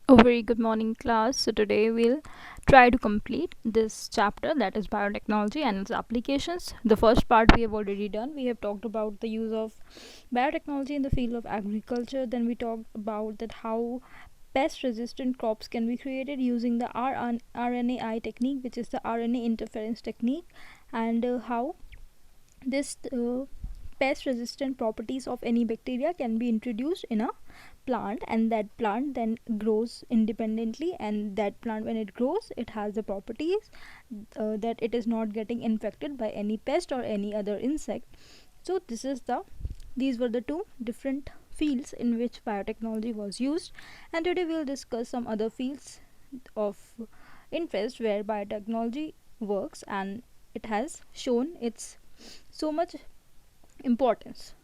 A very good morning, class. So, today we'll try to complete this chapter, that is biotechnology and its applications. The first part we have already done. We have talked about the use of biotechnology in the field of agriculture. Then we talked about that how pest resistant crops can be created using the RNAi technique, which is the RNA interference technique, and how this pest resistant properties of any bacteria can be introduced in a plant, and that plant then grows independently, and that plant, when it grows, it has the properties that it is not getting infected by any pest or any other insect. So these were the two different fields in which biotechnology was used, and today we'll discuss some other fields of interest where biotechnology works and it has shown its so much importance.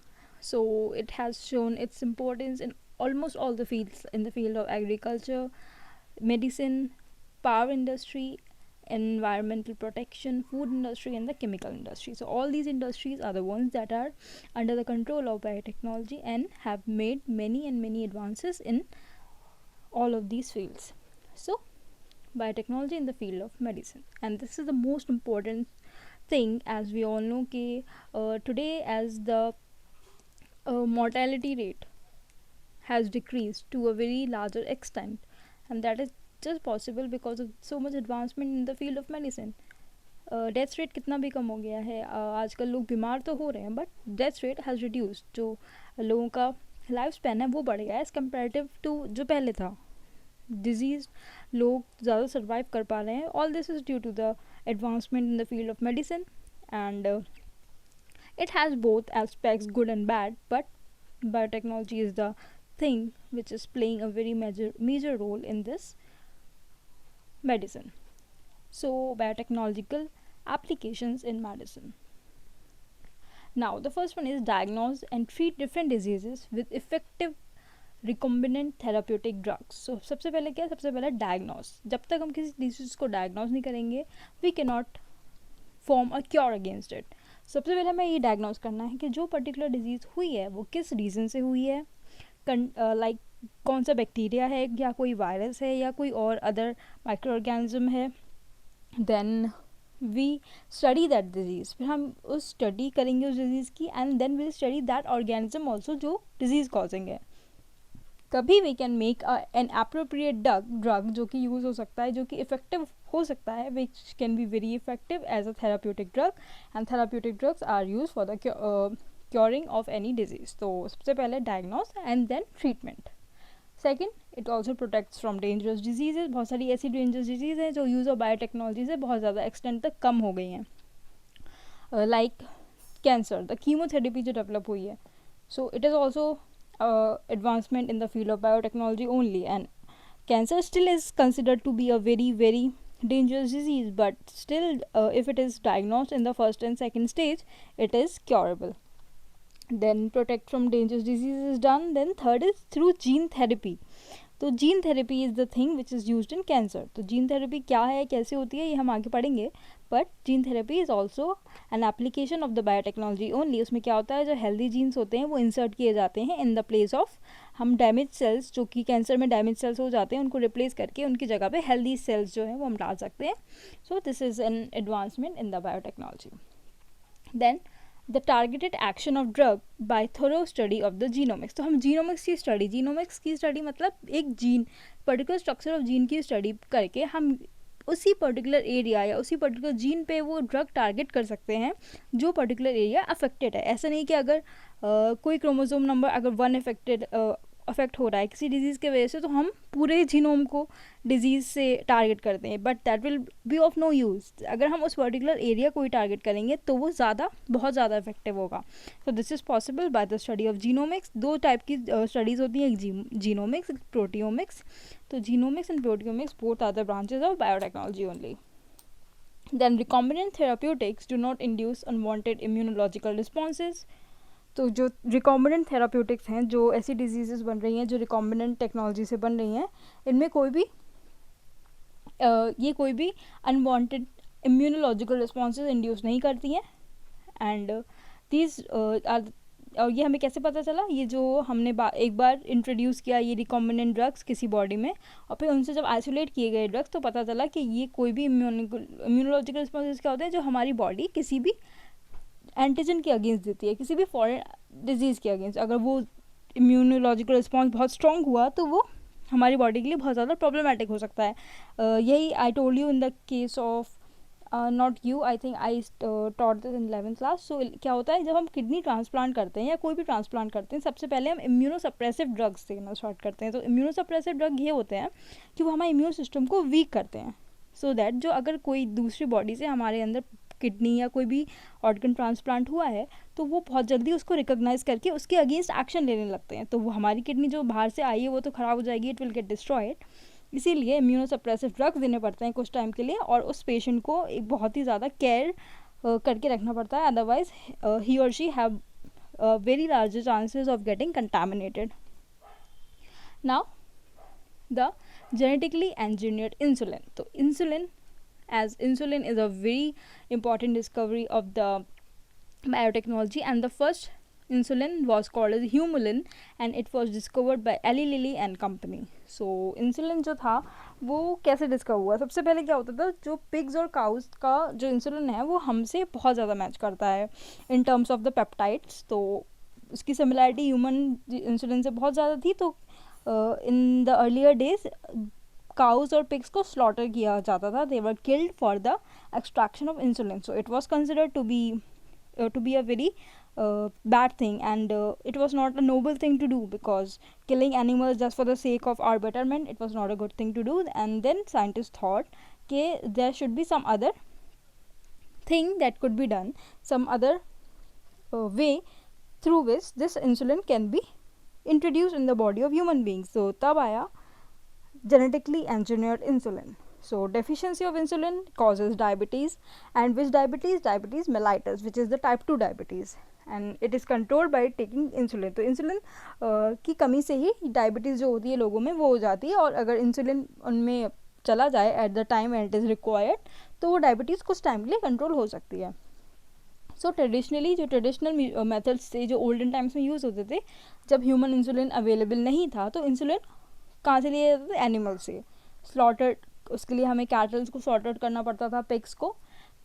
So it has shown its importance in almost all the fields, in the field of agriculture, medicine, power industry, environmental protection, food industry, and the chemical industry. So all these industries are the ones that are under the control of biotechnology and have made many and many advances in all of these fields. So biotechnology in the field of medicine, and this is the most important thing, as we all know today, as the mortality rate has decreased to a very larger extent, and that is just possible because of so much advancement in the field of medicine. Death rate कितना भी कम हो गया है, आजकल लोग बीमार तो हो रहे हैं but death rate has reduce, जो लोगों का लाइफ स्पैन है वो बढ़ गया है एज़ कम्पेरेटिव टू जो पहले था. डिजीज लोग ज़्यादा सर्वाइव कर पा रहे हैं. All this is due to the advancement in the field of medicine, and it has both aspects, good and bad, but biotechnology is the thing which is playing a very major role in this medicine. So biotechnological applications in medicine. Now the first one is diagnose and treat different diseases with effective recombinant therapeutic drugs. So सबसे पहले क्या है, सबसे पहले diagnose. जब तक हम किसी disease को diagnose नहीं करेंगे, we cannot form a cure against it. सबसे पहले हमें ये डायग्नोज करना है कि जो पर्टिकुलर डिजीज़ हुई है वो किस रीज़न से हुई है, लाइक कौन सा बैक्टीरिया है या कोई वायरस है या कोई और अदर माइक्रो ऑर्गेनिज्म है. Then we study that disease, फिर हम उस स्टडी करेंगे उस डिजीज़ की, and then will study that organism also जो डिजीज़ कॉजिंग है. तभी we can make an appropriate drug जो कि यूज़ हो सकता है, जो कि इफेक्टिव हो सकता है, which can be very effective as a therapeutic drug, and therapeutic drugs are use for the curing of any disease. तो सबसे पहले diagnose and then treatment. Second, it also protects from dangerous disease. बहुत सारी ऐसी dangerous disease हैं जो use of biotechnology से बहुत ज़्यादा एक्सटेंट तक कम हो गई हैं, लाइक कैंसर. द कीमोथेरेपी जो डेवलप हुई है, so it is also advancement in the field of biotechnology only, and cancer still is considered to be a very dangerous disease, but still if it is diagnosed in the first and second stage, it is curable. Then protect from dangerous diseases is done. Then third is through gene therapy. तो gene therapy is the thing which is used in cancer. तो gene therapy क्या है, कैसे होती है, ये हम आगे पढ़ेंगे, but gene therapy is also an application of the biotechnology only. उसमें क्या होता है, जो हेल्दी जीन्स होते हैं वो इंसर्ट किए जाते हैं इन द प्लेस ऑफ, हम डैमेज सेल्स जो कि कैंसर में डैमेज सेल्स हो जाते हैं उनको रिप्लेस करके उनकी जगह पे हेल्दी सेल्स जो हैं वो हम डाल सकते हैं. So this is an advancement in the biotechnology. Then the targeted action of drug by thorough study of the genomics. तो हम जीनोमिक्स की स्टडी मतलब एक gene, particular structure of gene की स्टडी करके हम उसी पर्टिकुलर एरिया या उसी पर्टिकुलर जीन पे वो ड्रग टारगेट कर सकते हैं जो पर्टिकुलर एरिया अफेक्टेड है. ऐसा नहीं कि अगर कोई क्रोमोसोम नंबर अगर 1 अफेक्ट हो रहा है किसी डिजीज़ के वजह से, तो हम पूरे जीनोम को डिजीज़ से टारगेट करते हैं, but that will be of no use. अगर हम उस पर्टिकुलर एरिया को ही टारगेट करेंगे तो वो बहुत ज़्यादा इफेक्टिव होगा. तो this is possible by the study of genomics. दो टाइप की स्टडीज़ होती हैं, एक जीनोमिक्स, एक प्रोटियोमिक्स. तो genomics and proteomics both are the branches of biotechnology only. Then recombinant therapeutics do not induce unwanted immunological responses. तो जो recombinant therapeutics हैं, जो ऐसी डिजीज़ बन रही हैं जो रिकॉम्बिनेंट टेक्नोलॉजी से बन रही हैं, इनमें ये कोई भी अनवांटेड इम्यूनोलॉजिकल रिस्पॉन्सेज इंड्यूस नहीं करती हैं, एंड दीज आर और ये हमें कैसे पता चला, ये जो हमने एक बार इंट्रोड्यूस किया ये रिकॉम्बिनेंट ड्रग्स किसी बॉडी में, और फिर उनसे जब आइसोलेट किए गए ड्रग्स तो पता चला कि ये कोई भी इम्यूनोलॉजिकल रिस्पॉन्सेज क्या होते हैं, जो हमारी बॉडी किसी भी एंटीजन के अगेंस्ट देती है, किसी भी फॉरेन डिजीज़ के अगेंस्ट। अगर वो इम्यूनोलॉजिकल रिस्पॉन्स बहुत स्ट्रॉन्ग हुआ तो वो हमारी बॉडी के लिए बहुत ज़्यादा प्रॉब्लमेटिक हो सकता है। यही I told you in the case of not you, I think I taught this in 11th class. So क्या होता है, जब हम किडनी ट्रांसप्लांट करते हैं या कोई भी ट्रांसप्लांट करते हैं, सबसे पहले हम इम्यूनोसप्रेसिव ड्रग्स देना स्टार्ट करते हैं। तो इम्यूनोसप्रेसिव ड्रग ये होते हैं कि वो हमारे इम्यून सिस्टम को वीक करते हैं, सो दैट जो अगर कोई दूसरी बॉडी से हमारे अंदर किडनी या कोई भी ऑर्गन ट्रांसप्लांट हुआ है तो वो बहुत जल्दी उसको रिकॉग्नाइज करके उसके अगेंस्ट एक्शन लेने लगते हैं। तो वो हमारी किडनी जो बाहर से आई है वो तो ख़राब हो जाएगी, इट विल गेट डिस्ट्रॉयड। इसीलिए इम्यूनोसप्रेसिव ड्रग्स देने पड़ते हैं कुछ टाइम के लिए, और उस पेशेंट को एक बहुत ही ज़्यादा केयर करके रखना पड़ता है, अदरवाइज ही और she have very large chances of getting contaminated. Now the genetically engineered insulin. तो insulin, as insulin is a very important discovery of the biotechnology, and the first insulin was called as Humulin and it was discovered by Eli Lilly and company. So insulin जो था वो कैसे discover हुआ? सबसे पहले क्या होता था, जो पिग्स और काउस का जो इंसुलिन है वो हमसे बहुत ज़्यादा मैच करता है in terms of the peptides. तो उसकी सिमिलैरिटी ह्यूमन इंसुलिन से बहुत ज़्यादा थी। तो in the earlier days cows और पिग्स को स्लॉटर किया जाता था, they were killed for the extraction of insulin. So it was considered to be a very bad thing, and it was not a noble thing to do, because killing animals just for the sake of our betterment, it was not a good thing to do. And then scientists thought that there should be some other thing that could be done, some other way through which this insulin can be introduced in the body of human beings. So tab aaya genetically engineered insulin. So deficiency of insulin causes diabetes, and which diabetes? Diabetes mellitus, which is the type 2 diabetes, and it is controlled by taking insulin. तो insulin की कमी से ही diabetes जो होती है लोगों में वो हो जाती है, और अगर इंसुलिन उनमें चला जाए at the time and it is required तो वो डायबिटीज़ कुछ टाइम के लिए कंट्रोल हो सकती है। सो ट्रेडिशनली जो ट्रेडिशनल मेथड्स थे जो ओल्डन टाइम्स में यूज़ होते थे, जब ह्यूमन इंसुलिन अवेलेबल नहीं था तो इंसुलिन कहाँ से लिए जाते थे? एनिमल से, स्लॉटर्ड। उसके लिए हमें कैटल्स को सॉर्ट आउट करना पड़ता था, पिग्स को।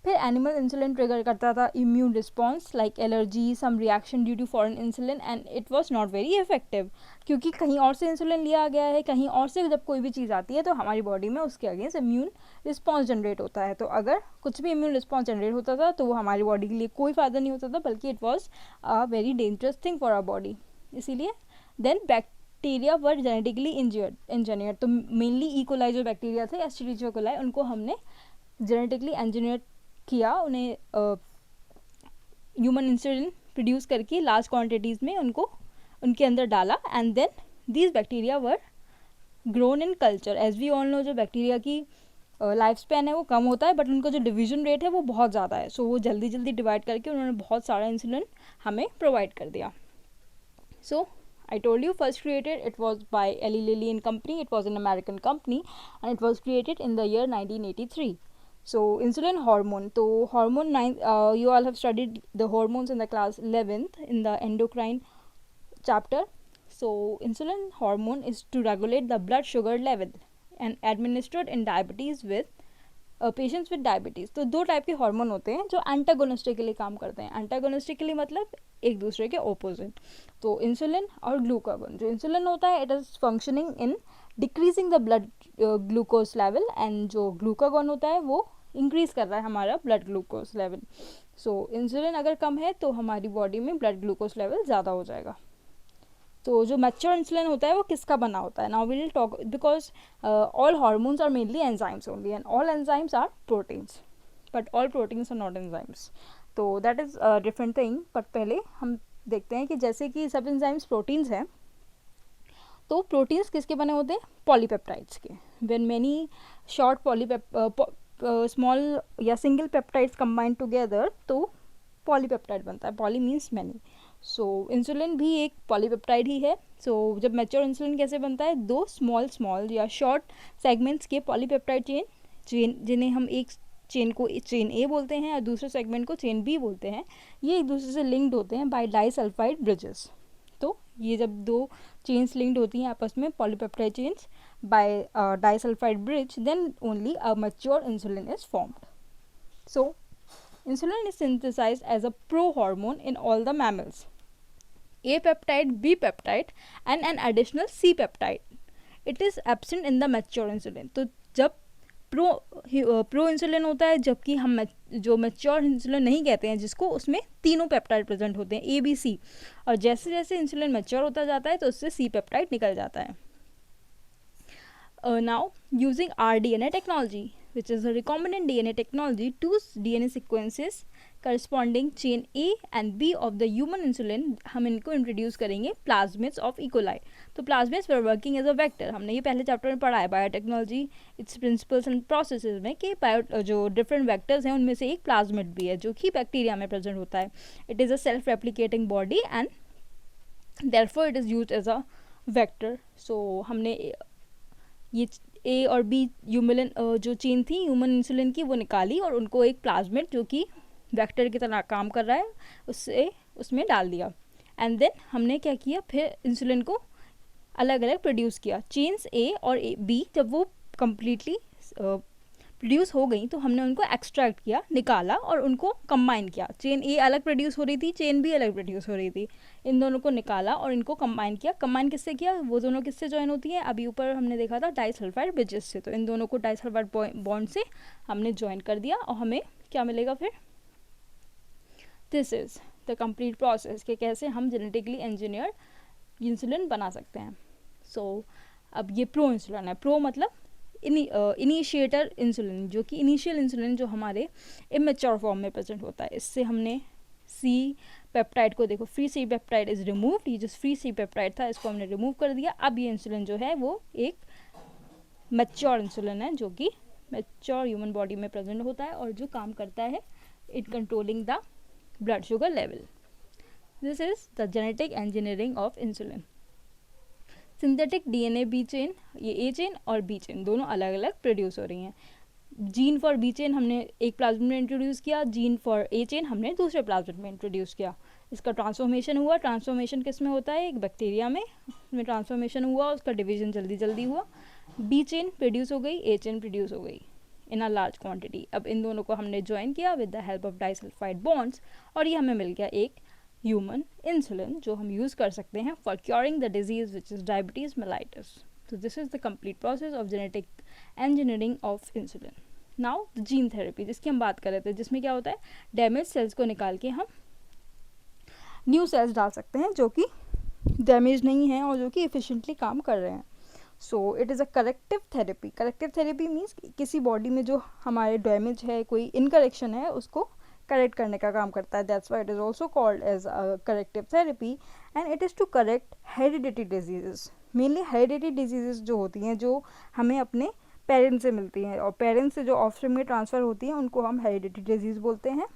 फिर एनिमल इंसुलिन ट्रिगर करता था immune response like allergy, some reaction due to foreign insulin, and it was not very effective, क्योंकि कहीं और से इंसुलिन लिया गया है, कहीं और से जब कोई भी चीज़ आती है तो हमारी बॉडी में उसके अगेंस्ट इम्यून रिस्पॉन्स जनरेट होता है। तो अगर कुछ भी इम्यून रिस्पॉन्स जनरेट होता था तो वो हमारी बॉडी के लिए कोई फ़ायदा नहीं होता था, बल्कि it was a very dangerous thing for our body. इसीलिए then bacteria were genetically engineered. तो मेनली ई कोलाई जो बैक्टीरिया थे, एस्चेरिचिया कोलाई, उनको हमने जेनेटिकली इंजीनियर किया, उन्हें ह्यूमन इंसुलिन प्रोड्यूस करके लार्ज क्वांटिटीज़ में उनको उनके अंदर डाला, and then these bacteria were grown in culture. As we all know, जो बैक्टीरिया की लाइफ स्पैन है वो कम होता है, बट उनका जो डिवीजन रेट है वो बहुत ज़्यादा है। सो वो जल्दी जल्दी डिवाइड करके उन्होंने बहुत सारा इंसुलिन हमें प्रोवाइड कर दिया। सो I told you, first created, it was by Eli Lilly and company. It was an American company and it was created in the year 1983. So insulin hormone. So hormone, you all have studied the hormones in the class 11th in the endocrine chapter. So insulin hormone is to regulate the blood sugar level and administered in diabetes with patients with diabetes. तो दो type के hormone होते हैं जो एंटागोनिस्टिकली काम करते हैं। एंटागोनिस्टिकली मतलब एक दूसरे के ऑपोजिट। तो इंसुलिन और ग्लूकागोन। जो इंसुलिन होता है it is functioning in decreasing the blood glucose level, and जो ग्लूकागोन होता है वो इंक्रीज़ कर रहा है हमारा ब्लड ग्लूकोज लेवल। सो इंसुलिन अगर कम है तो हमारी बॉडी में ब्लड ग्लूकोज लेवल ज़्यादा हो जाएगा। तो जो मैच्योर इंसुलिन होता है वो किसका बना होता है? Now we will talk, because all hormones are mainly enzymes only, and all enzymes are proteins, but all proteins are not enzymes. तो that is different thing. But पहले हम देखते हैं कि जैसे कि सब एंजाइम्स प्रोटीन्स हैं, तो प्रोटीन्स किसके बने होते हैं? पॉलीपेप्टाइड्स के। व्हेन मेनी शॉर्ट स्मॉल या सिंगल पेप्टाइड्स कंबाइन टुगेदर तो पॉलीपेप्टाइड बनता है। Poly means many. So insulin भी एक पॉलीपेप्टाइड ही है। सो जब मैच्योर इंसुलिन कैसे बनता है? दो स्मॉल या शॉर्ट सेगमेंट्स के पॉलीपेप्टाइड चेन जिन्हें हम एक चेन को चेन ए बोलते हैं और दूसरे सेगमेंट को चेन बी बोलते हैं, ये एक दूसरे से लिंक्ड होते हैं बाय डाइसल्फाइड ब्रिजेस। तो ये जब दो चेन्स लिंक्ड होती हैं आपस में, polypeptide chains by disulphide bridge, then only a mature insulin is formed. So insulin is synthesized as a prohormone in all the mammals. A peptide, B peptide and an additional C peptide. It is absent in the mature insulin. तो जब pro insulin होता है, जबकि हम जो mature insulin नहीं कहते हैं जिसको, उसमें तीनों पेप्टाइड प्रेजेंट होते हैं ए बी सी, और जैसे जैसे इंसुलिन मैच्योर होता जाता है तो उससे सी पेप्टाइड निकल जाता है. Now using rDNA technology, which is a recombinant DNA technology, two DNA sequences corresponding chain A and B of the human insulin, हम इनको इंट्रोड्यूस करेंगे प्लाज्मिड्स ऑफ इकोलाई. तो plasmids were working as a vector. हमने ये पहले chapter में पढ़ा है biotechnology, its principles and processes में, कि जो डिफरेंट वेक्टर्स हैं उनमें से एक प्लाज्मिड भी है जो कि बैक्टीरिया में प्रेजेंट होता है. It is a self replicating body and therefore it is used as a vector. So हमने ये ए और बी ह्यूमिलिन जो चेन थी ह्यूमन इंसुलिन की, वो निकाली और उनको एक प्लाज्मिड जो कि वेक्टर की तरह काम कर रहा है उसमें डाल दिया. एंड देन हमने क्या किया, फिर इंसुलिन को अलग अलग प्रोड्यूस किया. चेन्स ए और बी जब वो कम्प्लीटली प्रोड्यूस हो गई तो हमने उनको एक्सट्रैक्ट किया, निकाला और उनको कंबाइन किया. चेन ए अलग प्रोड्यूस हो रही थी, चेन बी अलग प्रोड्यूस हो रही थी. इन दोनों को निकाला और इनको कंबाइन किया. कंबाइन किससे किया, वो दोनों किससे ज्वाइन होती हैं, अभी ऊपर हमने देखा था डाइसल्फाइड ब्रिजेस से. तो इन दोनों को डाइसल्फाइड बॉन्ड से हमने ज्वाइन कर दिया और हमें क्या मिलेगा फिर. This is the complete process कि कैसे हम जेनेटिकली इंजीनियर इंसुलिन बना सकते हैं. सो अब ये प्रो इंसुलिन है. प्रो मतलब इनिशिएटर इंसुलिन, जो कि इनिशियल इंसुलिन जो हमारे इमेच्योर फॉर्म में प्रेजेंट होता है. इससे हमने सी पेप्टाइड को, देखो free C peptide is removed, ये जो फ्री सी पेप्टाइड था इसको हमने रिमूव कर दिया. अब ये इंसुलिन जो है वो एक मैच्योर इंसुलिन है जो कि मैच्योर ह्यूमन बॉडी में प्रेजेंट होता है और जो काम करता है in controlling the blood sugar level. This is the genetic engineering of insulin. Synthetic DNA B chain, ये ए चेन और बी चेन दोनों अलग अलग प्रोड्यूस हो रही हैं. जीन फॉर बी चेन हमने एक प्लाज्मिड में इंट्रोड्यूस किया, जीन फॉर ए चेन हमने दूसरे प्लाज्मिड में इंट्रोड्यूस किया. इसका ट्रांसफॉर्मेशन हुआ. ट्रांसफॉर्मेशन किस में होता है, एक बैक्टीरिया में ट्रांसफॉर्मेशन हुआ, उसका डिवीजन जल्दी जल्दी हुआ. बी चेन प्रोड्यूस हो गई, ए चेन प्रोड्यूस हो गई इन अ लार्ज क्वांटिटी. अब इन दोनों को हमने ज्वाइन किया with the help of disulphide bonds और ये हमें मिल गया एक ह्यूमन इंसुलिन जो हम यूज़ कर सकते हैं for curing the disease which is diabetes mellitus. तो this is the complete process of genetic engineering of insulin. Now gene therapy जिसकी हम बात कर रहे थे, जिसमें क्या होता है, डैमेज सेल्स को निकाल के हम न्यू सेल्स डाल सकते हैं जो कि डैमेज नहीं हैं और जो कि एफिशिएंटली काम कर रहे हैं. So it is a corrective therapy. Corrective therapy means किसी बॉडी में जो हमारे डैमेज है, कोई इनकरेक्शन है, उसको करेक्ट करने का काम करता है. That's why it is also called as a corrective therapy. And it is to correct heredity diseases. Mainly heredity diseases जो होती हैं जो हमें अपने पेरेंट्स से मिलती हैं और पेरेंट्स से जो ऑफस्प्रिंग में ट्रांसफ़र होती हैं उनको हम हेरिडिटी डिजीज़ बोलते हैं.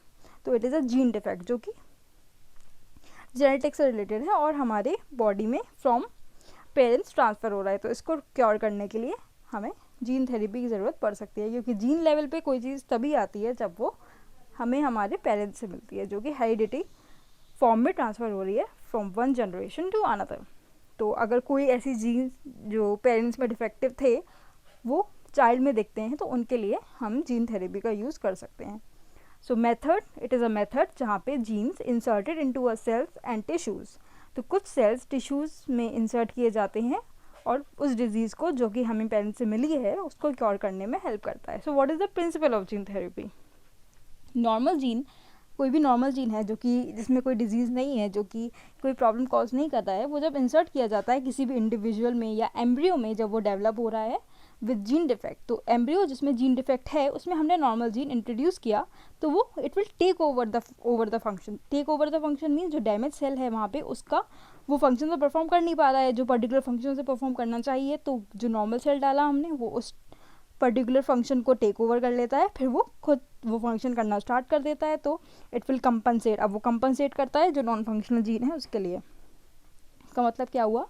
तो it is a gene defect जो कि जेनेटिक्स से रिलेटेड है और हमारे बॉडी में फ्रॉम पेरेंट्स ट्रांसफ़र हो रहा है. तो इसको क्योर करने के लिए हमें जीन थेरेपी की ज़रूरत पड़ सकती है, क्योंकि जीन लेवल पे कोई चीज़ तभी आती है जब वो हमें हमारे पेरेंट्स से मिलती है, जो कि हेरिडिटी फॉर्म में ट्रांसफ़र हो रही है from one generation to another. तो अगर कोई ऐसी जीन जो पेरेंट्स में डिफेक्टिव थे वो चाइल्ड में देखते हैं तो उनके लिए हम जीन थेरेपी का यूज़ कर सकते हैं. So method, it is a method जहाँ पे genes inserted into a cells and tissues. तो कुछ सेल्स टिश्यूज़ में इंसर्ट किए जाते हैं और उस डिजीज़ को जो कि हमें पेरेंट्स से मिली है उसको क्योर करने में हेल्प करता है. So what is the principle of gene therapy. Normal gene, कोई भी नॉर्मल जीन है जो कि जिसमें कोई डिजीज़ नहीं है, जो कि कोई प्रॉब्लम कॉज नहीं करता है, वो जब इंसर्ट किया जाता है किसी भी इंडिविजुअल में या एम्ब्रियो में, जब वो डेवलप हो रहा है विद जीन डिफेक्ट, तो एम्ब्रियो जिसमें जीन डिफेक्ट है उसमें हमने नॉर्मल जीन इंट्रोड्यूस किया तो वो it will take over the function. Take over the function means जो डैमेज सेल है वहाँ पे उसका वो फंक्शन तो परफॉर्म कर नहीं पा रहा है जो पर्टिकुलर फंक्शन से परफॉर्म करना चाहिए. तो जो नॉर्मल सेल डाला हमने वो उस पर्टिकुलर फंक्शन को टेक ओवर कर लेता है, फिर वो खुद वो फंक्शन करना स्टार्ट कर देता है. तो इट विल कंपनसेट. अब वो कंपनसेट करता है जो नॉन फंक्शनल जीन है उसके लिए. इसका मतलब क्या हुआ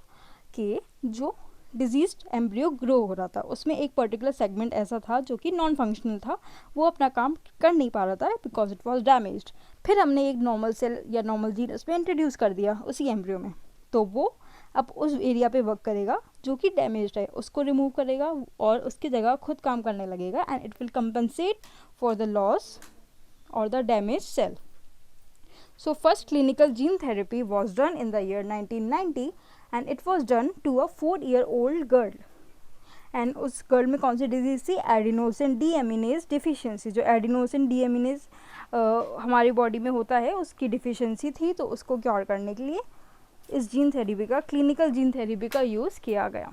कि जो डिजीज्ड एम्ब्रियो ग्रो हो रहा था, उसमें एक पर्टिकुलर सेगमेंट ऐसा था जो कि नॉन फंक्शनल था, वो अपना काम कर नहीं पा रहा था बिकॉज इट वॉज डैमेज्ड। फिर हमने एक नॉर्मल सेल या नॉर्मल जीन उसमें इंट्रोड्यूस कर दिया उसी एम्ब्रियो में, तो वो अब उस एरिया पे वर्क करेगा जो कि डैमेज्ड है, उसको रिमूव करेगा और उसकी जगह खुद काम करने लगेगा and it will compensate for the loss or the damaged cell. So first clinical gene therapy was done in the year 1990 and it was done to a 4-year-old girl. And उस girl में कौन सी disease थी? Adenosine deaminase deficiency. जो adenosine deaminase हमारी body में होता है उसकी डिफिशिएंसी थी, तो उसको क्योर करने के लिए इस जीन थेरेपी का, क्लिनिकल जीन थेरेपी का यूज़ किया गया।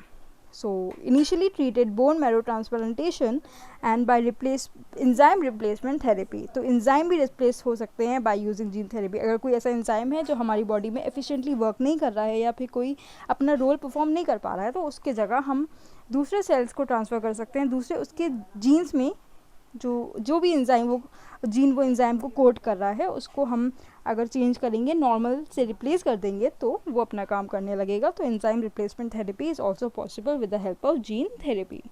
So initially treated bone marrow transplantation and by enzyme replacement therapy. तो enzyme भी replace हो सकते हैं by using gene therapy। अगर कोई ऐसा enzyme है जो हमारी बॉडी में efficiently वर्क नहीं कर रहा है या फिर कोई अपना रोल परफॉर्म नहीं कर पा रहा है, तो उसके जगह हम दूसरे सेल्स को ट्रांसफ़र कर सकते हैं, दूसरे उसके जीन्स में जो भी एंजाइम वो जीन वो एंजाइम को कोड कर रहा है, उसको हम अगर चेंज करेंगे, नॉर्मल से रिप्लेस कर देंगे, तो वो अपना काम करने लगेगा। तो enzyme replacement therapy is also possible with the help of gene therapy.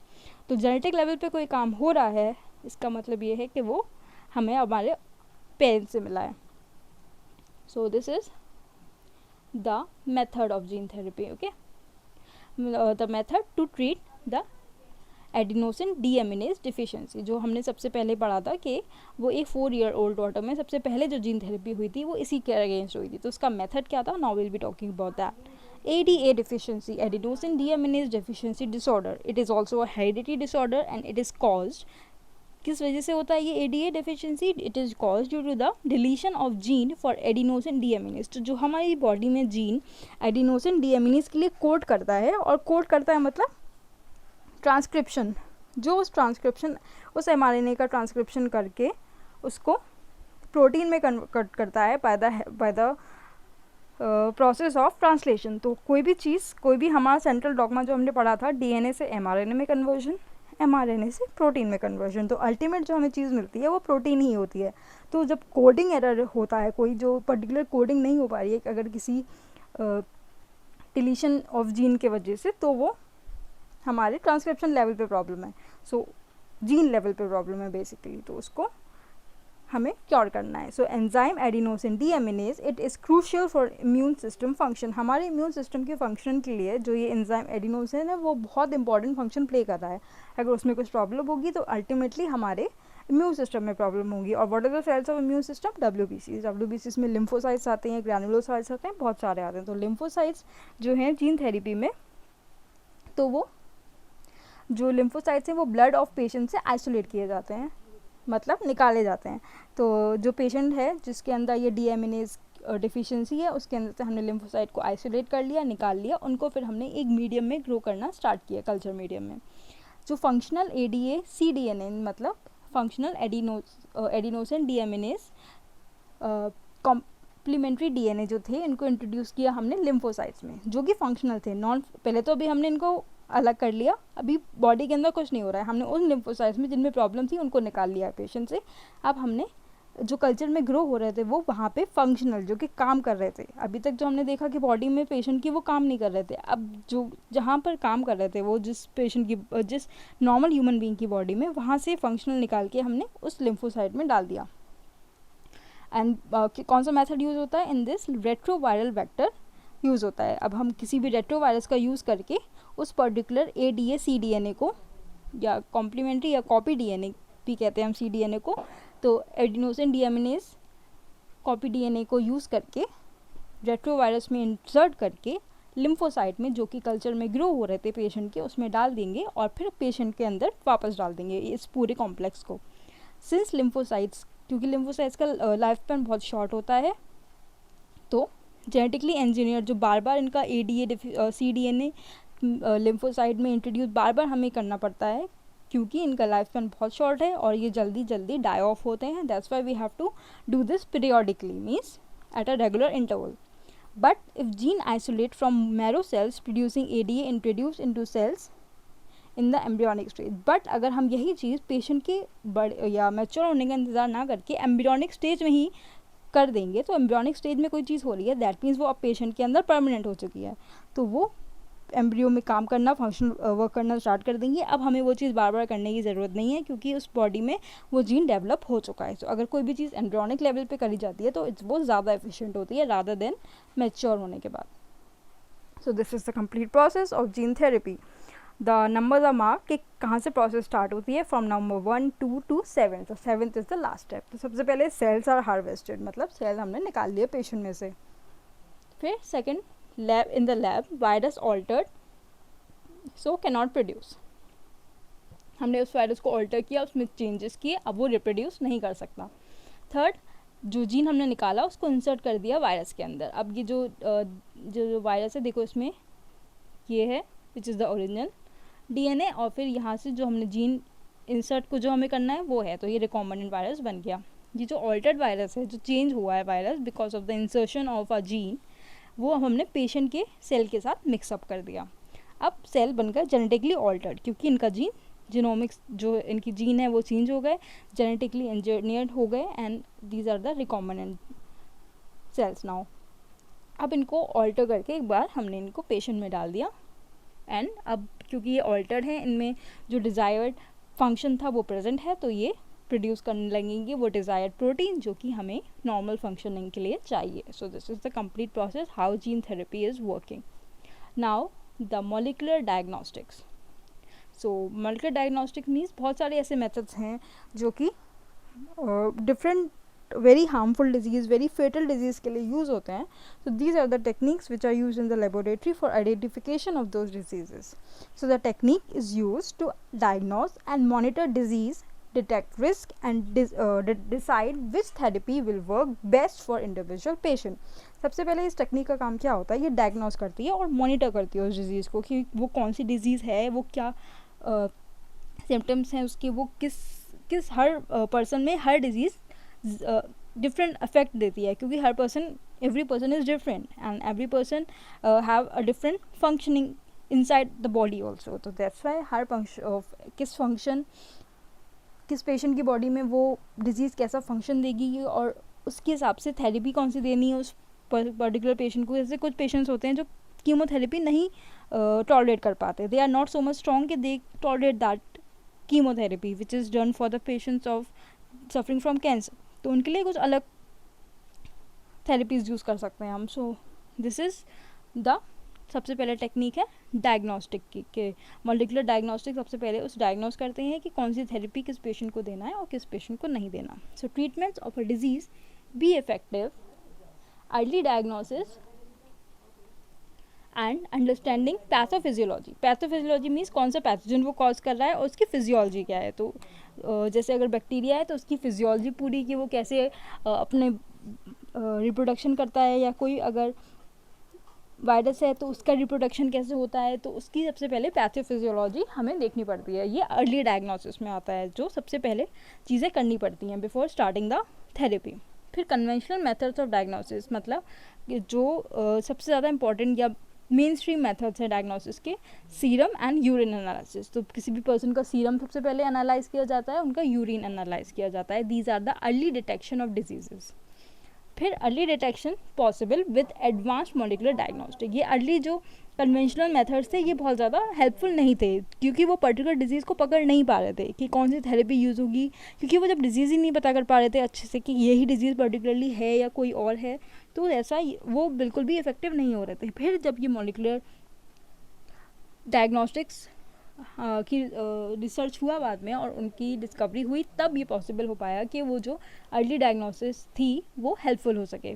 तो जेनेटिक लेवल पे कोई काम हो रहा है, इसका मतलब ये है कि वो हमें हमारे पेरेंट्स से मिला है। So this is the method of gene therapy. Okay, the method to treat the adenosine deaminase deficiency. जो हमने सबसे पहले पढ़ा था कि वो एक 4-year-old डॉटर में सबसे पहले जो जीन थेरेपी हुई थी वो इसी के अगेंस्ट हुई थी, तो उसका मेथड क्या था? Now will be talking about that. ADA deficiency, adenosine deaminase deficiency disorder, it is also a hereditary disorder and it is caused, किस वजह से होता है ये ADA deficiency? It is caused due to the deletion of gene for adenosine deaminase. तो जो हमारी body में जीन एडिनोसिन डीएमिनेज के लिए कोड करता है, और कोड करता है मतलब ट्रांसक्रिप्शन, जो उस ट्रांसक्रिप्शन उस एमआरएनए का ट्रांसक्रिप्शन करके उसको प्रोटीन में कन्वर्ट करता है by the process of translation. तो कोई भी चीज़, कोई भी हमारा सेंट्रल डॉगमा जो हमने पढ़ा था, डीएनए से एमआरएनए में कन्वर्जन, एमआरएनए से प्रोटीन में कन्वर्जन, तो अल्टीमेट जो हमें चीज़ मिलती है वो प्रोटीन ही होती है। तो जब कोडिंग एरर होता है, कोई जो पर्टिकुलर कोडिंग नहीं हो पा रही है अगर किसी डिलीशन ऑफ जीन के वजह से, तो वो हमारे ट्रांसक्रिप्शन लेवल पे प्रॉब्लम है, सो जीन लेवल पे प्रॉब्लम है बेसिकली, तो उसको हमें क्योर करना है। So enzyme adenosine deaminase, it is crucial for immune system function. हमारे इम्यून सिस्टम के फंक्शन के लिए जो ये एंजाइम एडिनोसिन है वो बहुत इंपॉर्टेंट फंक्शन प्ले कर रहा है। अगर उसमें कुछ प्रॉब्लम होगी तो अल्टीमेटली हमारे इम्यून सिस्टम में प्रॉब्लम होगी। और what are the cells of immune system? डब्ल्यूबीसीज में लिम्फोसाइट्स आते हैं, ग्रैनुलोसाइट्स आते हैं, बहुत सारे आते हैं। तो लिम्फोसाइट्स जो हैं जीन थेरेपी में, तो वो जो लिम्फोसाइट्स हैं वो ब्लड ऑफ पेशेंट से आइसोलेट किए जाते हैं, मतलब निकाले जाते हैं। तो जो पेशेंट है जिसके अंदर ये डीएमिनेज डिफिशिएंसी है, उसके अंदर से हमने लिम्फोसाइट को आइसोलेट कर लिया, निकाल लिया, उनको फिर हमने एक मीडियम में ग्रो करना स्टार्ट किया, कल्चर मीडियम में। जो फंक्शनल एडीए सीडीएनए मतलब functional adenosine deaminase complementary DNA जो थे, इनको इंट्रोड्यूस किया हमने लिम्फोसाइट्स में, जो कि फंक्शनल थे। पहले तो अभी हमने इनको अलग कर लिया, अभी बॉडी के अंदर कुछ नहीं हो रहा है, हमने उन लिम्फोसाइट्स में जिनमें प्रॉब्लम थी उनको निकाल लिया पेशेंट से। अब हमने जो कल्चर में ग्रो हो रहे थे वो वहाँ पे फंक्शनल, जो कि काम कर रहे थे। अभी तक जो हमने देखा कि बॉडी में पेशेंट की वो काम नहीं कर रहे थे, अब जो जहाँ पर काम कर रहे थे वो जिस पेशेंट की, जिस नॉर्मल ह्यूमन बीइंग की बॉडी में, वहाँ से फंक्शनल निकाल के हमने उस लिम्फोसाइट में डाल दिया। एंड कौन सा मेथड यूज़ होता है in this? Retroviral vector use होता है। अब हम किसी भी रेट्रोवायरस का यूज़ करके उस पर्टिकुलर एडीए सीडीएनए को, या कॉम्प्लीमेंट्री या कॉपी डीएनए भी कहते हैं हम सीडीएनए को, तो एडिनोसिन डीएमिनेज कॉपी डीएनए को यूज़ करके रेट्रोवायरस में इंसर्ट करके लिम्फोसाइट में, जो कि कल्चर में ग्रो हो रहे थे पेशेंट के, उसमें डाल देंगे और फिर पेशेंट के अंदर वापस डाल देंगे इस पूरे कॉम्प्लेक्स को। सिंस लिम्फोसाइट्स, क्योंकि लिम्फोसाइट्स का लाइफ स्पैन बहुत शॉर्ट होता है, तो जेनेटिकली इंजीनियर जो बार बार इनका एडीए सीडीएनए लिम्फोसाइट में इंट्रोड्यूस बार बार हमें करना पड़ता है, क्योंकि इनका लाइफ स्पैन बहुत शॉर्ट है और ये जल्दी जल्दी डाई ऑफ होते हैं। That's why we have to do this periodically, means at a regular interval. But if gene isolate from marrow cells producing ADA introduce into cells in the embryonic stage. But अगर हम यही चीज़ patient के बड़े या mature होने का इंतज़ार ना करके एम्ब्रियोनिक स्टेज में ही कर देंगे, तो एम्ब्रियोनिक स्टेज में कोई चीज़ हो रही है, दैट मीन्स वो अब पेशेंट के अंदर परमानेंट हो चुकी है, तो वो एम्ब्रियो में काम करना, फंक्शन वर्क करना स्टार्ट कर देंगी। अब हमें वो चीज़ बार बार करने की ज़रूरत नहीं है क्योंकि उस बॉडी में वो जीन डेवलप हो चुका है। तो अगर कोई भी चीज़ एम्ब्रियोनिक लेवल पे करी जाती है तो वो ज़्यादा एफिशिएंट होती है रादर देन मैच्योर होने के बाद। So this is the complete process of gene therapy. The numbers are mark कि कहाँ से प्रोसेस स्टार्ट होती है, फ्रॉम नंबर 1 2 to 7। तो 7th is the last step. तो सबसे पहले सेल्स आर हार्वेस्टेड, मतलब सेल हमने निकाल लिए पेशेंट में से। फिर second, lab in the lab virus altered so can not produce, हमने उस वायरस को ऑल्टर किया, उसमें चेंजेस किए, अब वो रिप्रोड्यूस नहीं कर सकता। थर्ड, जो जीन हमने निकाला उसको इंसर्ट कर दिया वायरस के अंदर। अब ये जो वायरस है, देखो इसमें ये है which is the original DNA, और फिर यहाँ से जो हमने जीन इंसर्ट को जो हमें करना है वो है, तो ये रिकॉम्बिनेंट वायरस बन गया। ये जो ऑल्टर्ड वायरस है, जो चेंज हुआ है virus because of the insertion of a gene, वो हमने पेशेंट के सेल के साथ मिक्सअप कर दिया। अब सेल बनकर जेनेटिकली ऑल्टर्ड, क्योंकि इनका जीन जीनोमिक्स जो इनकी जीन है वो चेंज हो गए, जेनेटिकली इंजीनियर्ड हो गए, and these are the recombinant cells now. अब इनको ऑल्टर करके एक बार हमने इनको पेशेंट में डाल दिया, एंड अब क्योंकि ये ऑल्टर्ड है, इनमें जो डिज़ायर्ड फंक्शन था वो प्रेजेंट है, तो ये प्रोड्यूस करने लगेंगे वो डिज़ायर्ड प्रोटीन जो कि हमें नॉर्मल फंक्शनिंग के लिए चाहिए। So this is the complete process how gene therapy is working. Now the molecular diagnostics. So molecular diagnostic means बहुत सारे ऐसे मेथड्स हैं जो कि different very harmful disease, very fatal disease के लिए यूज़ होते हैं। So these are the techniques which are used in the laboratory for identification of those diseases. So the technique is used to diagnose and monitor disease, detect risk, and decide which therapy will work best for individual patient. सबसे पहले इस technique का काम क्या होता है, ये diagnose करती है और मॉनिटर करती है उस डिज़ीज़ को कि वो कौन सी डिज़ीज़ है, वो क्या सिम्टम्स हैं उसके, वो किस हर पर्सन में हर डिज़ीज़ डिफरेंट अफेक्ट देती है, क्योंकि हर person, every person is different and every person have a different functioning inside the body also. तो that's why हर किस फंक्शन किस पेशेंट की बॉडी में वो डिजीज़ कैसा फंक्शन देगी और उसके हिसाब से थेरेपी कौन सी देनी है उस पर्टिकुलर पेशेंट को। जैसे कुछ पेशेंट्स होते हैं जो कीमोथेरेपी नहीं टॉलरेट कर पाते, they are not so much strong कि they tolerate that chemotherapy which is done for the patients of suffering from cancer, तो उनके लिए कुछ अलग थेरेपीज़ यूज़ कर सकते हैं हम। सो दिस इज़ द सबसे पहले टेक्निक है डायग्नोस्टिक की, कि मॉलिक्यूलर डायग्नोस्टिक सबसे पहले उस डायग्नोस करते हैं कि कौन सी थेरेपी किस पेशेंट को देना है और किस पेशेंट को नहीं देना। So treatments of a disease be effective, early diagnosis and understanding pathophysiology. Pathophysiology means कौन सा पैथोजन वो कॉज कर रहा है और उसकी फिजियोलॉजी क्या है। तो जैसे अगर बैक्टीरिया है तो उसकी फिजियोलॉजी पूरी कि वो कैसे अपने रिप्रोडक्शन करता है, या कोई अगर वायरस है तो उसका रिप्रोडक्शन कैसे होता है, तो उसकी सबसे पहले पैथोफिजियोलॉजी हमें देखनी पड़ती है। ये अर्ली डायग्नोसिस में आता है, जो सबसे पहले चीज़ें करनी पड़ती हैं बिफोर स्टार्टिंग द थेरेपी। फिर कन्वेंशनल मेथड्स ऑफ डायग्नोसिस, मतलब जो सबसे ज़्यादा इंपॉर्टेंट या मेन स्ट्रीम मेथड्स हैं डायग्नोसिस के, सीरम एंड यूरिन एनालिसिस। तो किसी भी पर्सन का सीरम सबसे पहले एनालाइज किया जाता है, उनका यूरिन एनालाइज किया जाता है। These are the early detection of diseases. फिर early detection possible with advance molecular diagnostic. ये अर्ली जो कन्वेंशनल मेथड्स थे ये बहुत ज़्यादा हेल्पफुल नहीं थे, क्योंकि वो पर्टिकुलर डिजीज़ को पकड़ नहीं पा रहे थे कि कौन सी थेरेपी यूज़ होगी, क्योंकि वो जब डिजीज़ ही नहीं पता कर पा रहे थे अच्छे से कि यही डिजीज़ पर्टिकुलरली है या कोई और है, तो ऐसा वो बिल्कुल भी इफेक्टिव नहीं हो रहे थे। फिर जब ये मॉलिक्यूलर डायग्नोस्टिक्स की रिसर्च हुआ बाद में और उनकी डिस्कवरी हुई, तब ये पॉसिबल हो पाया कि वो जो अर्ली डायग्नोसिस थी वो हेल्पफुल हो सके।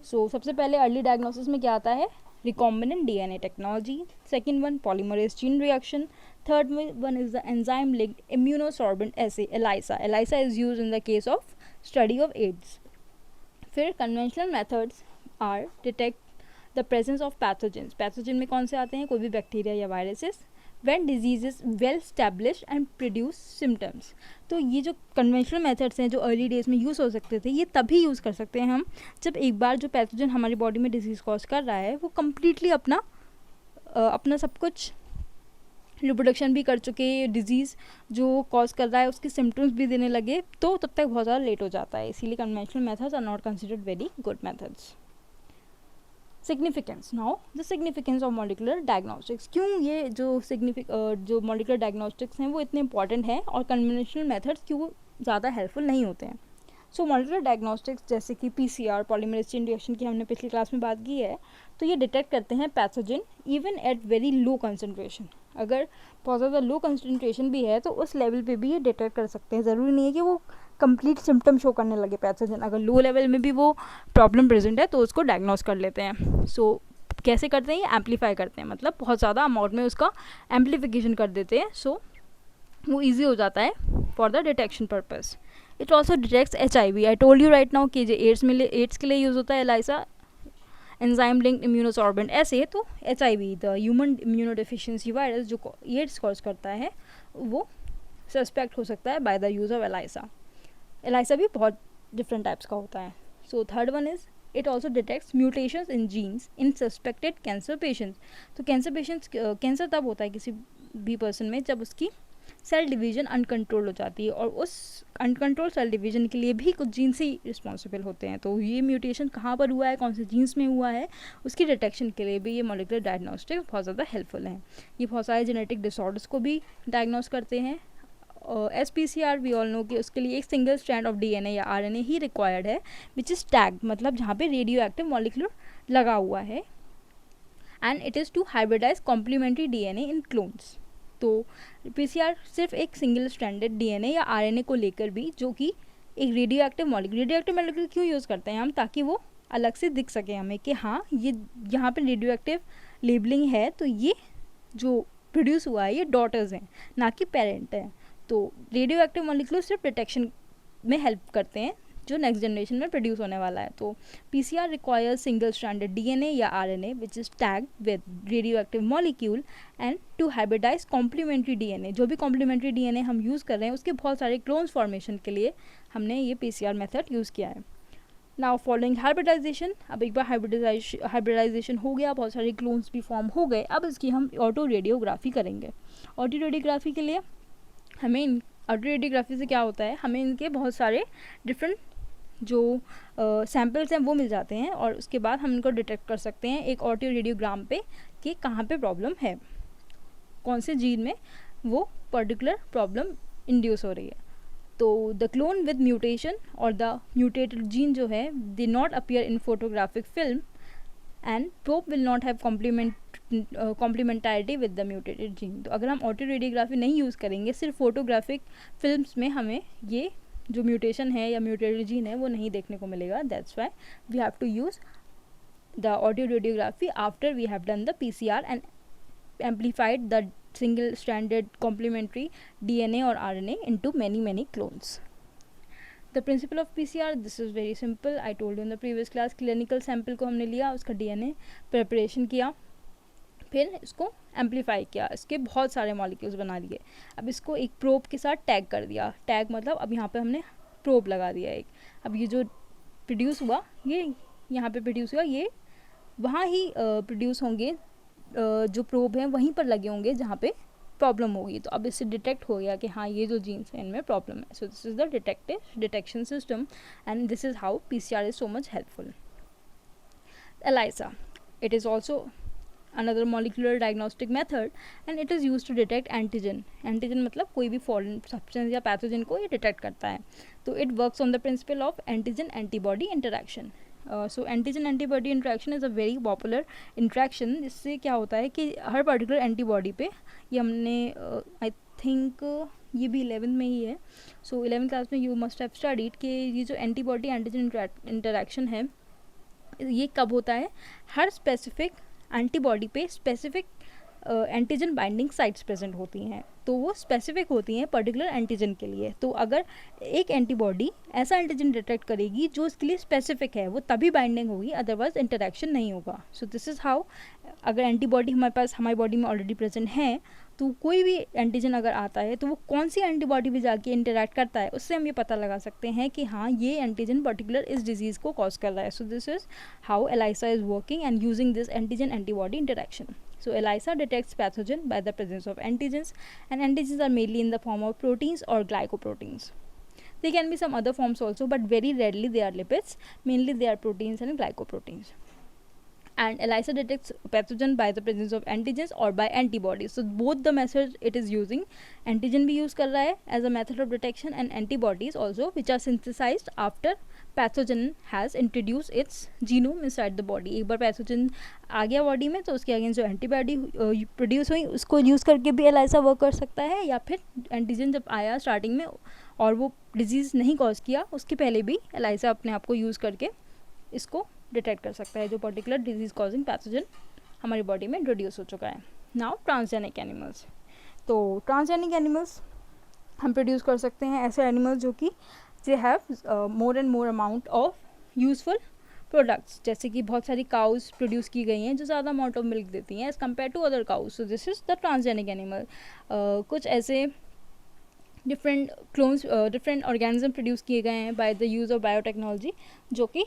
सो सबसे पहले अर्ली डायग्नोसिस में क्या आता है, recombinant DNA technology. Second one, polymerase chain reaction. Third one is the enzyme linked immunosorbent assay, ELISA। ELISA is use in the case of study of AIDS. फिर conventional methods are detect the presence of pathogens. Pathogen में कौन से आते हैं, कोई भी bacteria या viruses. when disease is well established and produce symptoms। तो ये जो कन्वेंशनल मेथड्स हैं जो अर्ली डेज में यूज़ हो सकते थे, ये तभी यूज़ कर सकते हैं हम जब एक बार जो पैथोजन हमारी बॉडी में डिजीज़ कॉज कर रहा है वो कम्प्लीटली अपना सब कुछ रिप्रोडक्शन भी कर चुके, डिजीज़ जो कॉज कर रहा है उसके सिम्टम्स भी देने लगे, तो तब तक बहुत ज़्यादा लेट हो जाता है। इसीलिए conventional methods are not considered very good methods. Significance. Now the significance of molecular diagnostics. क्यों ये जो मॉलिकुलर डायग्नोस्टिक्स हैं वो इतने इंपॉर्टेंट हैं और कन्वेंशनल मेथड्स क्यों ज़्यादा हेल्पफुल नहीं होते हैं. सो मॉलिकुलर डायग्नोस्टिक्स जैसे कि PCR, पॉलीमरेज चेन रिएक्शन की हमने पिछली क्लास में बात की है, तो ये डिटेक्ट करते हैं pathogen even at very low concentration. अगर बहुत ज़्यादा लो कंसनट्रेशन भी है तो उस लेवल पे भी ये डिटेक्ट कर सकते हैं. ज़रूरी नहीं है कि वो कंप्लीट सिम्टम शो करने लगे पैथोजन. अगर लो लेवल में भी वो प्रॉब्लम प्रेजेंट है तो उसको डायग्नोस कर लेते हैं. सो कैसे करते हैं? ये एम्पलीफाई करते हैं, मतलब बहुत ज़्यादा अमाउंट में उसका एम्पलीफिकेशन कर देते हैं. सो वो ईजी हो जाता है for the detection purpose. It also detects HIV. I told you right now कि जो एड्स के लिए यूज़ होता है एलाइसा, एंजाइम लिंक्ड इम्यूनोसॉर्बेंट. ऐसे तो HIV, the human immunodeficiency virus जो एड्स कॉज करता है, वो सस्पेक्ट हो सकता है by the use of ELISA. ELISA भी बहुत डिफरेंट टाइप्स का होता है. So third one is it also detects mutations in genes in suspected cancer patients. तो कैंसर तब होता है किसी भी पर्सन में जब उसकी सेल डिवीजन अनकंट्रोल हो जाती है, और उस अनकंट्रोल सेल डिवीजन के लिए भी कुछ जीन्स ही रिस्पॉन्सिबल होते हैं. तो ये म्यूटेशन कहाँ पर हुआ है, कौन से जीन्स में हुआ है, उसकी डिटेक्शन के लिए भी ये मॉलिकुलर डायग्नोस्टिक्स बहुत ज़्यादा हेल्पफुल हैं. ये बहुत सारे जेनेटिक डिसऑर्डर्स को भी डायग्नोस करते हैं. SPCR वी ऑल नो कि उसके लिए एक सिंगल स्ट्रैंड ऑफ DNA या RNA ही रिक्वायर्ड है, विच इज़ टैग, मतलब जहाँ पे रेडियो एक्टिव मॉलिक्यूल लगा हुआ है. And it is to hybridise complementary DNA in clones. तो PCR सिर्फ एक सिंगल स्ट्रैंडेड DNA या RNA को लेकर भी, जो कि एक रेडियो एक्टिव मॉलिक्यूल क्यों यूज़ करते हैं हम, ताकि वो अलग से दिख सके हमें कि हाँ ये यहाँ पे रेडियो एक्टिव लेबलिंग है, तो ये जो प्रोड्यूस हुआ है ये डॉटर्स हैं, ना कि पेरेंट हैं. तो रेडियो एक्टिव मॉलिक्यूल सिर्फ डिटेक्शन में हेल्प करते हैं जो नेक्स्ट जनरेशन में प्रोड्यूस होने वाला है. तो PCR requires single stranded DNA या RNA which is tagged with radio active molecule and to hybridise complementary DNA. जो भी कॉम्प्लीमेंट्री DNA हम यूज़ कर रहे हैं उसके बहुत सारे क्लोन्स फॉर्मेशन के लिए हमने ये PCR मेथड यूज़ किया है. नाउ फॉलोइंग हाइब्रिडाइजेशन, अब एक बार हाइब्रिडाइजेशन हो गया, बहुत सारे क्लोन्स भी फॉर्म हो गए, अब इसकी हम ऑटो रेडियोग्राफी करेंगे. ऑटो रेडियोग्राफी के लिए हमें ऑटो रेडियोग्राफी से क्या होता है, हमें इनके बहुत सारे डिफरेंट जो सैम्पल्स हैं वो मिल जाते हैं, और उसके बाद हम इनको डिटेक्ट कर सकते हैं एक ऑटो रेडियोग्राम पे कि कहाँ पे प्रॉब्लम है, कौन से जीन में वो पर्टिकुलर प्रॉब्लम इंड्यूस हो रही है. तो द क्लोन विद म्यूटेशन और द म्यूटेटेड जीन जो है, they not appear in photographic film and probe will not have complementarity with the mutated gene. तो अगर हम ऑटो रेडियोग्राफी नहीं यूज़ करेंगे, सिर्फ फोटोग्राफिक फिल्म्स में हमें ये जो म्यूटेशन है या म्यूटेटेड जीन है वो नहीं देखने को मिलेगा. That's why we have to use the auto radiography after we have done the PCR and amplified the single stranded complementary DNA or RNA into many clones. The principle of PCR, this is very simple. I told you in the previous class, clinical sample को हमने लिया, उसका DNA preparation किया, फिर इसको amplify किया, इसके बहुत सारे मॉलिक्यूल्स बना लिए. अब इसको एक प्रोब के साथ टैग कर दिया. टैग मतलब अब यहाँ पे हमने प्रोब लगा दिया एक. अब ये जो प्रोड्यूस हुआ, ये यहाँ पे प्रोड्यूस हुआ, ये वहाँ ही प्रोड्यूस होंगे, जो प्रोब हैं वहीं पर लगे होंगे जहाँ पे प्रॉब्लम होगी. तो अब इससे डिटेक्ट हो गया कि हाँ ये जो जीन्स हैं इनमें प्रॉब्लम है. So this is the detection system and this is how PCR is so much helpful. ELISA, it is also another molecular diagnostic method and it is used to detect antigen. Antigen मतलब कोई भी foreign substance या pathogen को ये detect करता है. तो it works on the principle of antigen antibody interaction. So antigen antibody interaction is a very popular interaction. इससे क्या होता है कि हर particular antibody पे, ये हमने I think ये भी 11th में ही है. So 11th क्लास में you must have studied कि ये जो antibody antigen interaction है ये कब होता है, हर स्पेसिफिक एंटीबॉडी पे specific antigen binding sites present होती हैं. तो वो स्पेसिफिक होती हैं पर्टिकुलर एंटीजन के लिए. तो अगर एक एंटीबॉडी ऐसा एंटीजन डिटेक्ट करेगी जो इसके लिए स्पेसिफिक है, वो तभी बाइंडिंग होगी, अदरवाइज इंटरेक्शन नहीं होगा. सो दिस इज़ हाउ, अगर एंटीबॉडी हमारे पास हमारी बॉडी में ऑलरेडी प्रेजेंट है, तो कोई भी एंटीजन अगर आता है तो वो कौन सी एंटीबॉडी भी जाके इंटरेक्ट करता है, उससे हम ये पता लगा सकते हैं कि हाँ ये एंटीजन पर्टिकुलर इस डिजीज़ को कॉज कर रहा है. So this is how ELISA is working and using this antigen antibody interaction. So ELISA detects pathogen by the presence of antigens, and antigens are mainly in the form of proteins or glycoproteins. There can be some other forms also, but very rarely they are lipids. Mainly they are proteins and glycoproteins. and ELISA detects pathogen by the presence of antigens or by antibodies. So both the methods it is using, antigen भी use कर रहा है as a method of detection and antibodies also, which are synthesized after pathogen has introduced its genome inside the body. एक बार pathogen आ गया body में तो उसके against जो एंटीबॉडी प्रोड्यूस हुई उसको यूज़ करके भी ELISA वर्क कर सकता है, या फिर एंटीजन जब आया स्टार्टिंग में और वो डिजीज़ नहीं कॉज किया उसके पहले भी ELISA अपने आप को यूज़ करके इसको डिटेक्ट कर सकता है जो पर्टिकुलर डिजीज़ कॉजिंग पैथोजन हमारी बॉडी में इंट्रोड्यूस हो चुका है. Now transgenic animals. तो ट्रांसजेनिक एनिमल्स हम प्रोड्यूस कर सकते हैं ऐसे एनिमल्स जो कि they have more and more amount of useful products, जैसे कि बहुत सारी काउज प्रोड्यूस की गई हैं जो ज़्यादा अमाउंट ऑफ मिल्क देती हैं as compare to other cows. So this is the transgenic animal. कुछ ऐसे different clones different organism produce किए गए हैं by the use of biotechnology जो कि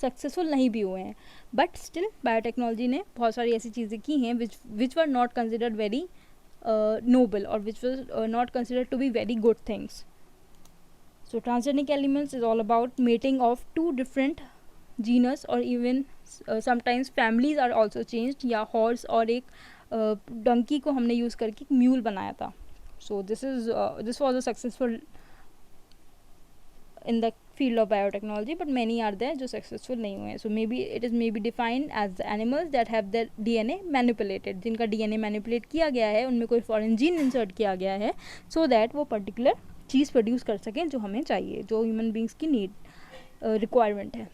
सक्सेसफुल नहीं भी हुए हैं, बट स्टिल बायोटेक्नोलॉजी ने बहुत सारी ऐसी चीज़ें की हैं which were not considered very noble or which was not considered to be very good things. So transgenic elements is all about mating of two different genus or even sometimes families are also changed. या horse और एक donkey को हमने use करके एक mule बनाया था. So this was a successful in the field of biotechnology, but many are there जो successful नहीं हुए हैं. So maybe it is maybe defined as the animals that have their DNA manipulated, जिनका DNA manipulate किया गया है, उनमें कोई foreign gene insert किया गया है so that वो particular चीज़ produce कर सकें जो हमें चाहिए, जो human beings की need requirement है.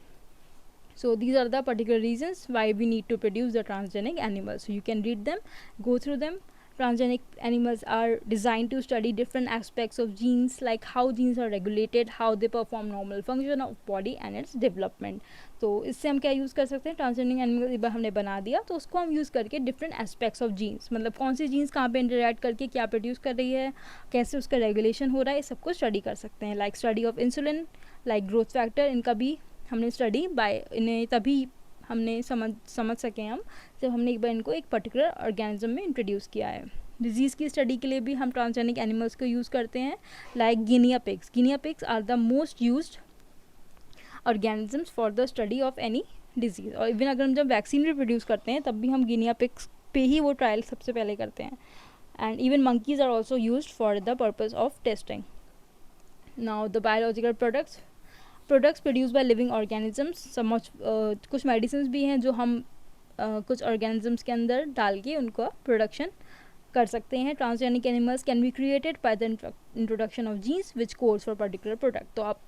So these are the particular reasons why we need to produce the transgenic animals. So you can read them, go through them. Transgenic animals are designed to study different aspects of genes, like how genes are regulated, how they perform normal function of body and its development. तो इससे हम क्या use कर सकते हैं, transgenic animal एक बार हमने बना दिया तो उसको हम यूज़ करके डिफरेंट एस्पेक्ट्स ऑफ जीन्स, मतलब कौन सी जीन्स कहाँ पे इंटरैक्ट करके क्या प्रोड्यूस कर रही है, कैसे उसका रेगुलेशन हो रहा है, इस सबको स्टडी कर सकते हैं. Like study of insulin, like growth factor, इनका भी हमने स्टडी बाय इन्हें तभी हमने समझ सके हम जब हमने एक बार इनको एक पर्टिकुलर ऑर्गेनिज्म में इंट्रोड्यूस किया है. डिजीज़ की स्टडी के लिए भी हम ट्रांसजेनिक एनिमल्स को यूज़ करते हैं, like guinea pigs. Guinea pigs are the most used organisms for the study of any disease. और इवन अगर हम जब वैक्सीन भी प्रोड्यूस करते हैं तब भी हम गिनिया पिग्स पे ही वो ट्रायल सबसे पहले करते हैं. And even monkeys are also used for the purpose of testing. Now the biological products produce by living organisms. कुछ मेडिसिन भी हैं जो हम कुछ ऑर्गेनिजम्स के अंदर डाल के उनको प्रोडक्शन कर सकते हैं. Transgenic animals can be created by the introduction of jeans which codes for particular product. तो आप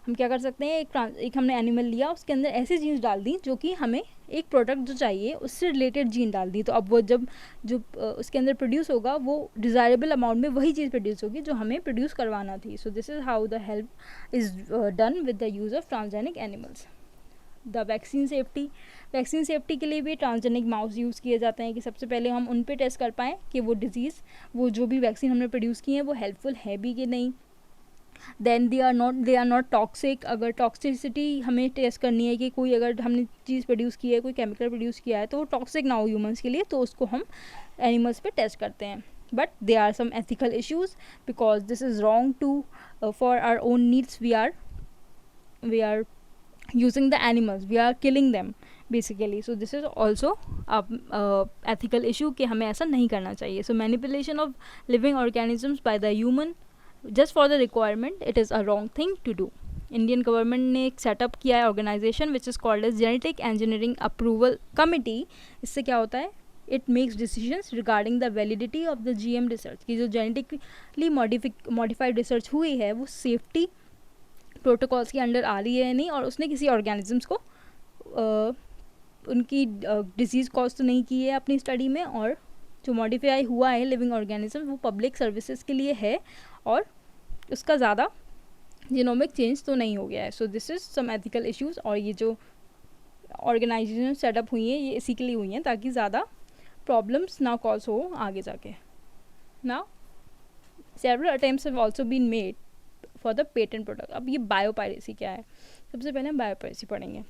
हम क्या कर सकते हैं, एक हमने एनिमल लिया, उसके अंदर ऐसी जीन्स डाल दी जो कि हमें एक प्रोडक्ट जो चाहिए उससे रिलेटेड जीन डाल दी, तो अब वो जब जो उसके अंदर प्रोड्यूस होगा वो डिज़ायरेबल अमाउंट में वही चीज़ प्रोड्यूस होगी जो हमें प्रोड्यूस करवाना थी. सो this is how the help is done with the use of transgenic animals. The vaccine safety के लिए भी ट्रांसजेनिक माउस यूज़ किए जाते हैं कि सबसे पहले हम उन पे टेस्ट कर पाएँ कि वो डिज़ीज़, वो जो भी वैक्सीन हमने प्रोड्यूस की है वो हेल्पफुल है भी कि नहीं. Then they are not toxic. अगर टॉक्सिसिटी हमें टेस्ट करनी है कि कोई अगर हमने चीज़ प्रोड्यूस की है, कोई केमिकल प्रोड्यूस किया है तो वो टॉक्सिक ना हो ह्यूमन्स के लिए, तो उसको हम एनिमल्स पे टेस्ट करते हैं. But they are some ethical issues because this is wrong to for our own needs. We are using the animals, we are killing them basically. So this is also ethical issue कि हमें ऐसा नहीं करना चाहिए. So manipulation of living organisms by the human just for the requirement, it is a wrong thing to do. Indian government ने एक setup किया है organisation which is called as Genetic Engineering Approval Committee. इससे क्या होता है, it makes decisions regarding the validity of the GM research कि जो genetically modified research हुई है वो सेफ्टी प्रोटोकॉल्स के अंडर आ रही है नहीं, और उसने किसी ऑर्गेनिजम्स को उनकी डिजीज़ कॉज तो नहीं की है अपनी स्टडी में, और जो मॉडिफाई हुआ है लिविंग ऑर्गेनिज्म वो पब्लिक सर्विसेज के लिए है और उसका ज़्यादा जीनोमिक चेंज तो नहीं हो गया है. So this is some ethical issues. और ये जो ऑर्गेनाइजेशन सेटअप हुई हैं ये इसी के लिए हुई हैं ताकि ज़्यादा प्रॉब्लम्स ना कॉज हो आगे जाके. Now several attempts have also been made for the patent product. अब ये बायोपायरेसी क्या है, सबसे पहले हम बायोपायरेसी पढ़ेंगे.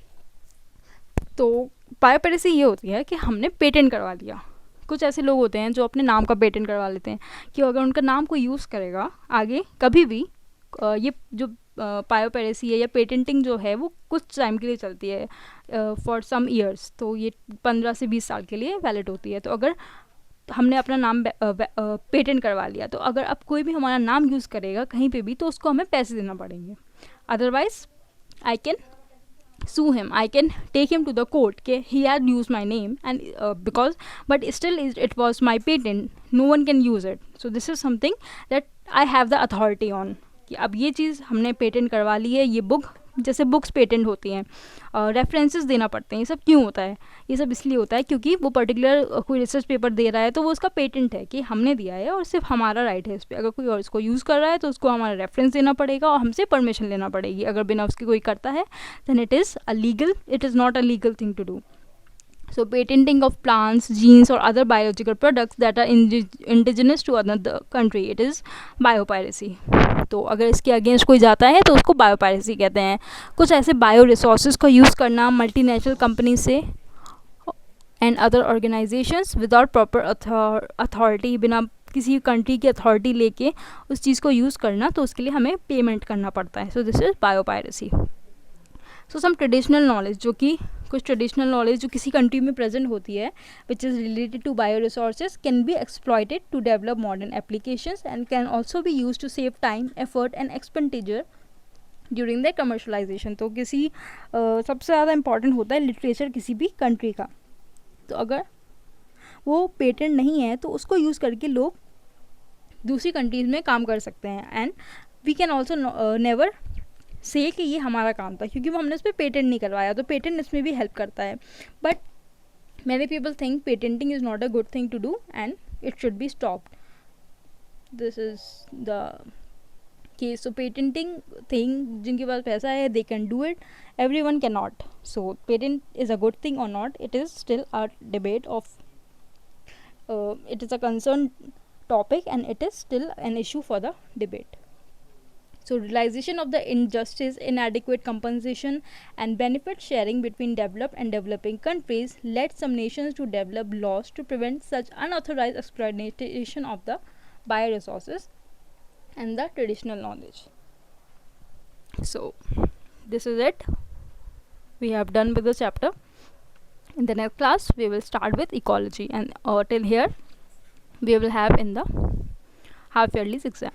तो बायोपायरेसी ये होती है कि हमने पेटेंट करवा दिया. कुछ ऐसे लोग होते हैं जो अपने नाम का पेटेंट करवा लेते हैं कि अगर उनका नाम कोई यूज़ करेगा आगे कभी भी ये जो बायोपेरेसी है या पेटेंटिंग जो है वो कुछ टाइम के लिए चलती है, फॉर सम ईयर्स, तो ये 15 से 20 साल के लिए वैलिड होती है। तो अगर हमने अपना नाम पेटेंट करवा लिया, तो अगर अब कोई भी हमारा नाम यूज़ करेगा कहीं पे भी तो उसको हमें पैसे देना पड़ेंगे, otherwise I can sue him, I can take him to the court ke he had used my name and because but still it was my patent, no one can use it, so this is something that I have the authority on कि अब ये चीज़ हमने patent करवा ली है, ये book जैसे books patent होती हैं, रेफरेंसेस देना पड़ते हैं, ये सब क्यों होता है? ये सब इसलिए होता है क्योंकि वो पर्टिकुलर कोई रिसर्च पेपर दे रहा है तो वो उसका पेटेंट है कि हमने दिया है और सिर्फ हमारा राइट है इस पर। अगर कोई और इसको यूज़ कर रहा है तो उसको हमारा रेफरेंस देना पड़ेगा और हमसे परमिशन लेना पड़ेगी। अगर बिना उसके कोई करता है then it is not a legal thing to do. So patenting of plants, genes or other biological products that are indigenous to another country, it is biopiracy. तो अगर इसके अगेंस्ट कोई जाता है तो उसको बायोपायरेसी कहते हैं। कुछ ऐसे बायो रिसोर्सेज को यूज़ करना मल्टीनेशनल कंपनी से and other organisations without proper authority, बिना किसी कंट्री की अथॉरिटी लेके उस चीज़ को यूज़ करना, तो उसके लिए हमें पेमेंट करना पड़ता है। So this is biopiracy. So some traditional knowledge, जो कि कुछ ट्रेडिशनल नॉलेज जो किसी कंट्री में प्रेजेंट होती है which is related to bio resources can be exploited to develop modern applications and can also be use to save time, effort and expenditure during the commercialisation. तो किसी सबसे ज़्यादा important होता है लिटरेचर किसी भी कंट्री का, तो अगर वो पेटेंट नहीं है तो उसको यूज़ करके लोग दूसरी कंट्रीज़ में काम कर सकते हैं। And we can also never say कि ये हमारा काम था क्योंकि वो हमने उस पर पेटेंट नहीं करवाया, तो पेटेंट इसमें भी हेल्प करता है। But many people think patenting is not a good thing to do and it should be stopped. This is the case. So patenting thing, जिनके पास पैसा है they can do it, every one can not. So patent is a good thing और not, it is still a debate of it is a concerned topic and it is still an issue for the debate. So realization of the injustice, inadequate compensation and benefit sharing between developed and developing countries led some nations to develop laws to prevent such unauthorized exploitation of the bioresources and the traditional knowledge. So this is it. We have done with the chapter. In the next class we will start with ecology, and till here we will have in the half yearly exam.